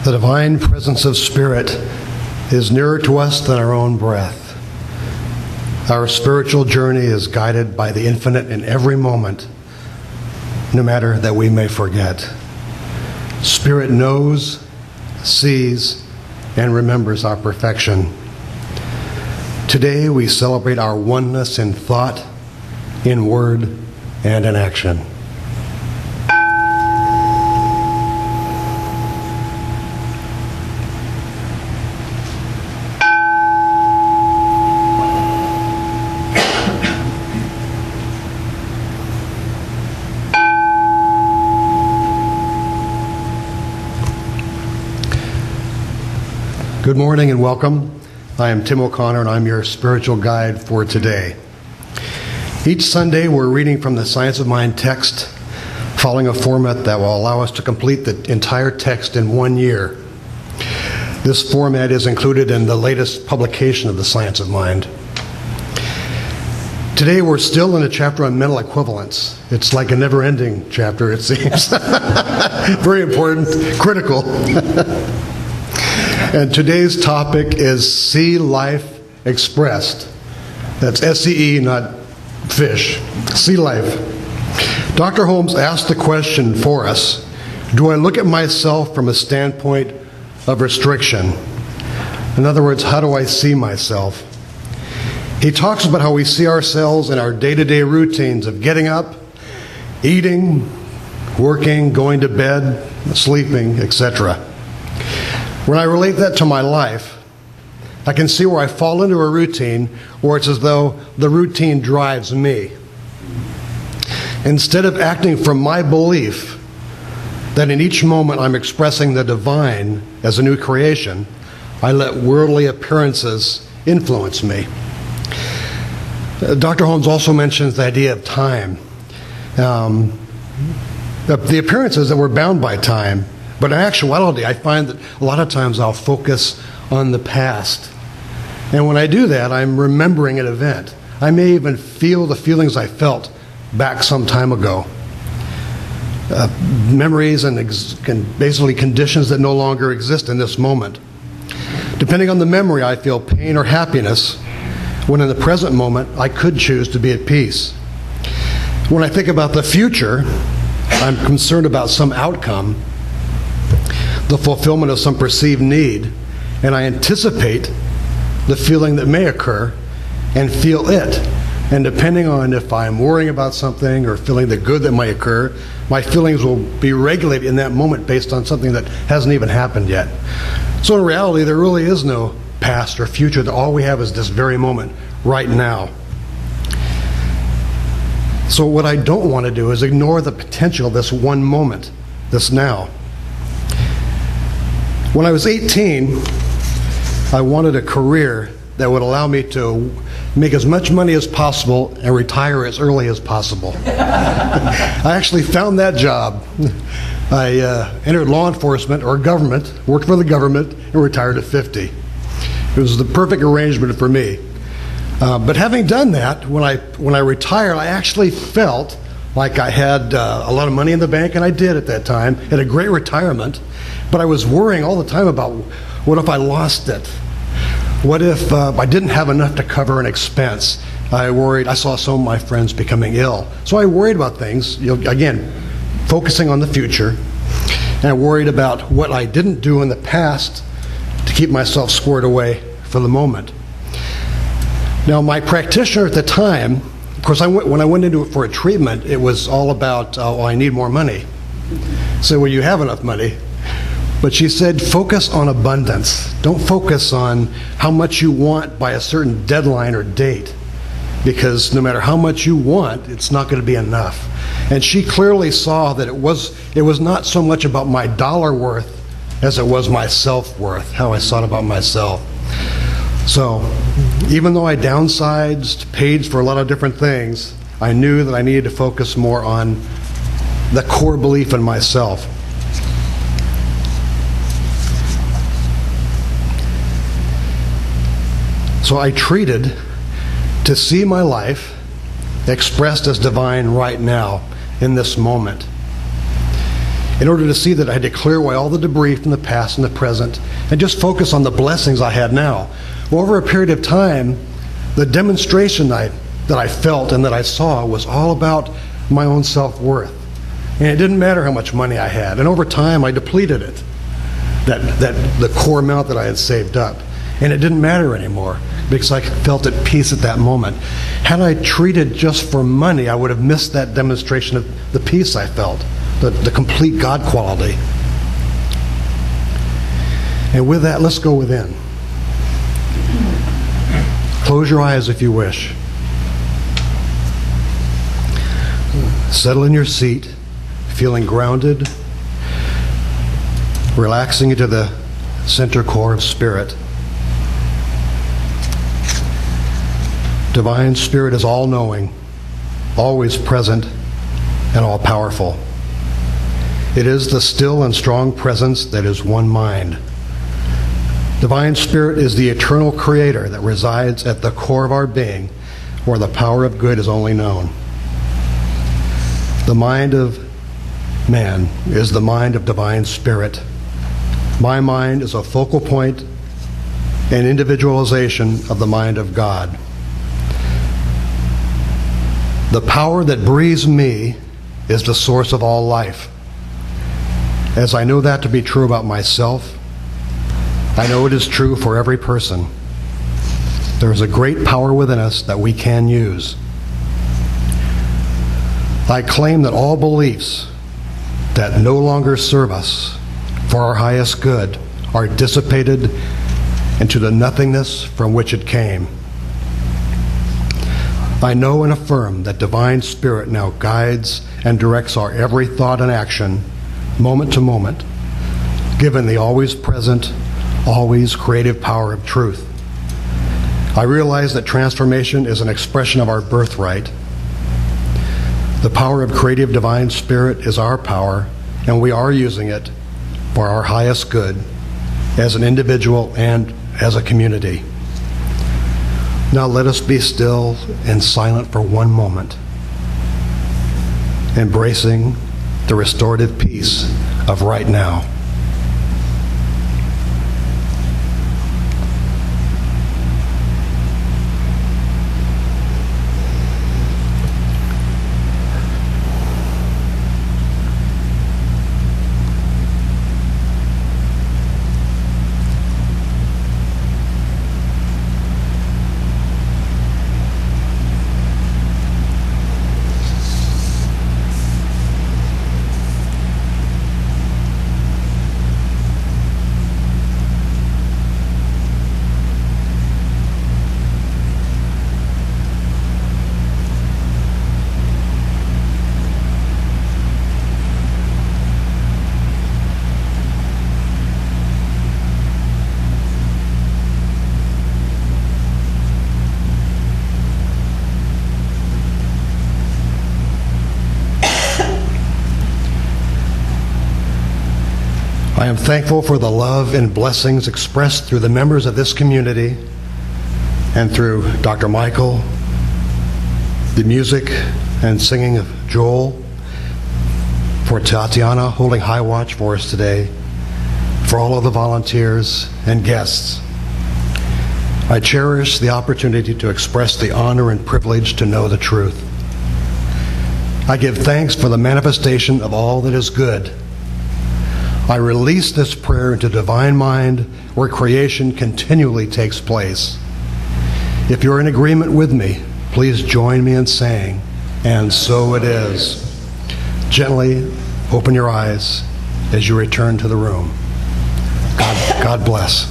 The divine presence of Spirit is nearer to us than our own breath. Our spiritual journey is guided by the infinite in every moment, no matter that we may forget. Spirit knows, sees, and remembers our perfection. Today we celebrate our oneness in thought, in word, and in action. Good morning and welcome. I am Tim O'Connor and I'm your spiritual guide for today. Each Sunday we're reading from the Science of Mind text, following a format that will allow us to complete the entire text in 1 year. This format is included in the latest publication of the Science of Mind. Today we're still in a chapter on mental equivalence. It's like a never-ending chapter, it seems. Very important, critical. And today's topic is See Life Expressed. That's S-E-E, not fish. See Life. Dr. Holmes asked the question for us, do I look at myself from a standpoint of restriction? In other words, how do I see myself? He talks about how we see ourselves in our day-to-day routines of getting up, eating, working, going to bed, sleeping, etc. When I relate that to my life, I can see where I fall into a routine where it's as though the routine drives me. Instead of acting from my belief that in each moment I'm expressing the divine as a new creation, I let worldly appearances influence me. Dr. Holmes also mentions the idea of time. The appearances that we're bound by time. But in actuality, I find that a lot of times I'll focus on the past. And when I do that, I'm remembering an event. I may even feel the feelings I felt back some time ago. Memories and basically conditions that no longer exist in this moment. Depending on the memory, I feel pain or happiness, when in the present moment, I could choose to be at peace. When I think about the future, I'm concerned about some outcome, the fulfillment of some perceived need, and I anticipate the feeling that may occur and feel it. And depending on if I'm worrying about something or feeling the good that might occur, my feelings will be regulated in that moment based on something that hasn't even happened yet. So in reality, there really is no past or future. All we have is this very moment, right now. So what I don't want to do is ignore the potential of this one moment, this now. When I was 18, I wanted a career that would allow me to make as much money as possible and retire as early as possible. I actually found that job. I entered law enforcement or government, worked for the government, and retired at 50. It was the perfect arrangement for me. But having done that, when I retired, I actually felt like I had a lot of money in the bank, and I did at that time. Had a great retirement. But I was worrying all the time about what if I lost it? What if I didn't have enough to cover an expense? I worried. I saw some of my friends becoming ill. So I worried about things, again, focusing on the future. And I worried about what I didn't do in the past to keep myself squared away for the moment. Now, my practitioner at the time, of course, when I went into it for a treatment, it was all about, I need more money. So, well, you have enough money. But she said, focus on abundance. Don't focus on how much you want by a certain deadline or date. Because no matter how much you want, it's not going to be enough. And she clearly saw that it was not so much about my dollar worth as it was my self-worth, how I thought about myself. So even though I downsized, paid for a lot of different things, I knew that I needed to focus more on the core belief in myself. So I treated to see my life expressed as divine right now in this moment. in order to see that I had to clear away all the debris from the past and the present and just focus on the blessings I had now. Well, over a period of time, the demonstration that I felt and that I saw was all about my own self-worth. And it didn't matter how much money I had. And over time, I depleted it, the core amount that I had saved up. And it didn't matter anymore because I felt at peace at that moment. Had I treated just for money, I would have missed that demonstration of the peace I felt, the complete God quality. And with that, let's go within. Close your eyes if you wish. Settle in your seat, feeling grounded, relaxing into the center core of spirit. Divine Spirit is all-knowing, always present, and all-powerful. It is the still and strong presence that is one mind. Divine Spirit is the eternal creator that resides at the core of our being, where the power of good is only known. The mind of man is the mind of Divine Spirit. My mind is a focal point and individualization of the mind of God. The power that breathes me is the source of all life. As I know that to be true about myself, I know it is true for every person. There is a great power within us that we can use. I claim that all beliefs that no longer serve us for our highest good are dissipated into the nothingness from which it came. I know and affirm that Divine Spirit now guides and directs our every thought and action, moment to moment, given the always present, always creative power of truth. I realize that transformation is an expression of our birthright. The power of creative Divine Spirit is our power, and we are using it for our highest good as an individual and as a community. Now let us be still and silent for one moment, embracing the restorative peace of right now. I am thankful for the love and blessings expressed through the members of this community and through Dr. Michael, the music and singing of Joel, for Tatiana holding high watch for us today, for all of the volunteers and guests. I cherish the opportunity to express the honor and privilege to know the truth. I give thanks for the manifestation of all that is good. I release this prayer into Divine Mind, where creation continually takes place. If you're in agreement with me, please join me in saying, "And so it is." Gently open your eyes as you return to the room. God bless.